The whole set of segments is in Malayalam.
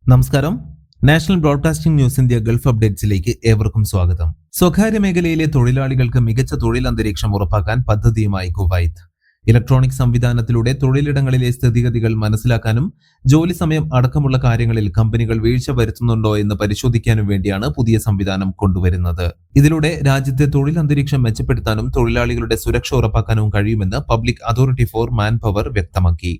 നമസ്കാരം. National broadcasting news India Gulf അപ്ഡേറ്റ്സിലേക്ക് ഏവർക്കും സ്വാഗതം. സ്വകാര്യ മേഖലയിലെ തൊഴിലാളികൾക്ക് മികച്ച തൊഴിൽ അന്തരീക്ഷം ഉറപ്പാക്കാൻ പദ്ധതിയുമായി കുവൈത്ത്. ഇലക്ട്രോണിക് സംവിധാനത്തിലൂടെ തൊഴിലിടങ്ങളിലെ സ്ഥിതിഗതികൾ മനസ്സിലാക്കാനും ജോലി സമയം അടക്കമുള്ള കാര്യങ്ങളിൽ കമ്പനികൾ വീഴ്ച വരുത്തുന്നുണ്ടോ എന്ന് പരിശോധിക്കാനും വേണ്ടിയാണ് പുതിയ സംവിധാനം കൊണ്ടുവരുന്നത്. ഇതിലൂടെ രാജ്യത്തെ തൊഴിൽ അന്തരീക്ഷം മെച്ചപ്പെടുത്താനും തൊഴിലാളികളുടെ സുരക്ഷ ഉറപ്പാക്കാനും കഴിയുമെന്ന് public authority four man power വ്യക്തമാക്കി.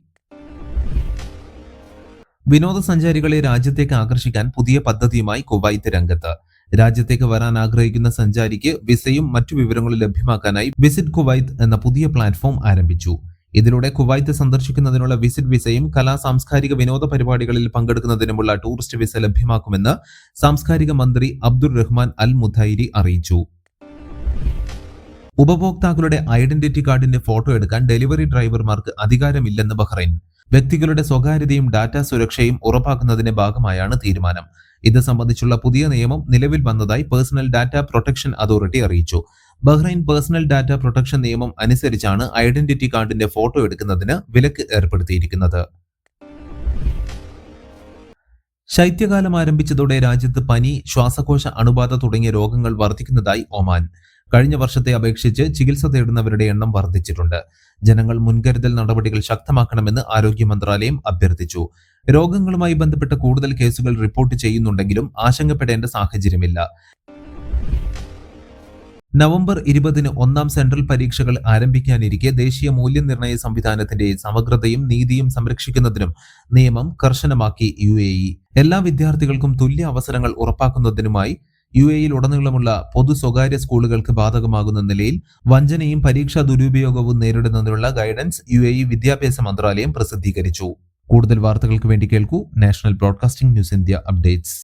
വിനോദസഞ്ചാരികളെ രാജ്യത്തേക്ക് ആകർഷിക്കാൻ പുതിയ പദ്ധതിയുമായി കുവൈത്ത് രംഗത്ത്. രാജ്യത്തേക്ക് വരാൻ ആഗ്രഹിക്കുന്ന സഞ്ചാരിക്ക് വിസയും മറ്റു വിവരങ്ങളും ലഭ്യമാക്കാനായി വിസിറ്റ് കുവൈത്ത് എന്ന പുതിയ പ്ലാറ്റ്ഫോം ആരംഭിച്ചു. ഇതിലൂടെ കുവൈത്ത് സന്ദർശിക്കുന്നതിനുള്ള വിസിറ്റ് വിസയും സാംസ്കാരിക വിനോദ പരിപാടികളിൽ പങ്കെടുക്കുന്നതിനുമുള്ള ടൂറിസ്റ്റ് വിസ ലഭ്യമാക്കുമെന്ന് സാംസ്കാരിക മന്ത്രി അബ്ദുർ റഹ്മാൻ അൽ മുഥൈരി അറിയിച്ചു. ഉപഭോക്താക്കളുടെ ഐഡന്റിറ്റി കാർഡിന്റെ ഫോട്ടോ എടുക്കാൻ ഡെലിവറി ഡ്രൈവർമാർക്ക് അധികാരമില്ലെന്ന് ബഹ്റൈൻ. വ്യക്തികളുടെ സ്വകാര്യതയും ഡാറ്റ സുരക്ഷയും ഉറപ്പാക്കുന്നതിന്റെ ഭാഗമായാണ് തീരുമാനം. ഇത് സംബന്ധിച്ചുള്ള പുതിയ നിയമം നിലവിൽ വന്നതായി പേഴ്സണൽ ഡാറ്റ പ്രൊട്ടക്ഷൻ അതോറിറ്റി അറിയിച്ചു. ബഹ്റൈൻ പേഴ്സണൽ ഡാറ്റ പ്രൊട്ടക്ഷൻ നിയമം അനുസരിച്ചാണ് ഐഡന്റിറ്റി കാർഡിന്റെ ഫോട്ടോ എടുക്കുന്നതിന് വിലക്ക് ഏർപ്പെടുത്തിയിരിക്കുന്നത്. ശൈത്യകാലം ആരംഭിച്ചതോടെ രാജ്യത്ത് പനി, ശ്വാസകോശ അണുബാധ തുടങ്ങിയ രോഗങ്ങൾ വർദ്ധിക്കുന്നതായി ഒമാൻ. കഴിഞ്ഞ വർഷത്തെ അപേക്ഷിച്ച് ചികിത്സ തേടുന്നവരുടെ എണ്ണം വർദ്ധിച്ചിട്ടുണ്ട്. ജനങ്ങൾ മുൻകരുതൽ നടപടികൾ ശക്തമാക്കണമെന്ന് ആരോഗ്യ മന്ത്രാലയം അഭ്യർത്ഥിച്ചു. രോഗങ്ങളുമായി ബന്ധപ്പെട്ട കൂടുതൽ കേസുകൾ റിപ്പോർട്ട് ചെയ്യുന്നുണ്ടെങ്കിലും ആശങ്കപ്പെടേണ്ട സാഹചര്യമില്ല. നവംബർ 20 ഒന്നാം സെൻട്രൽ പരീക്ഷകൾ ആരംഭിക്കാനിരിക്കെ ദേശീയ മൂല്യനിർണ്ണയ സംവിധാനത്തിന്റെ സമഗ്രതയും നീതിയും സംരക്ഷിക്കുന്നതിനും നിയമം കർശനമാക്കി UAE. എല്ലാ വിദ്യാർത്ഥികൾക്കും തുല്യ അവസരങ്ങൾ ഉറപ്പാക്കുന്നതിനുമായി UAEയിൽ ഉടനീളമുള്ള പൊതു സ്വകാര്യ സ്കൂളുകൾക്ക് ബാധകമാകുന്ന നിലയിൽ വഞ്ചനയും പരീക്ഷാ ദുരുപയോഗവും നേരിടുന്നതിനുള്ള ഗൈഡൻസ് UAE വിദ്യാഭ്യാസ മന്ത്രാലയം പ്രസിദ്ധീകരിച്ചു. കൂടുതൽ വാർത്തകൾക്ക് വേണ്ടി കേൾക്കൂ national broadcasting news India updates.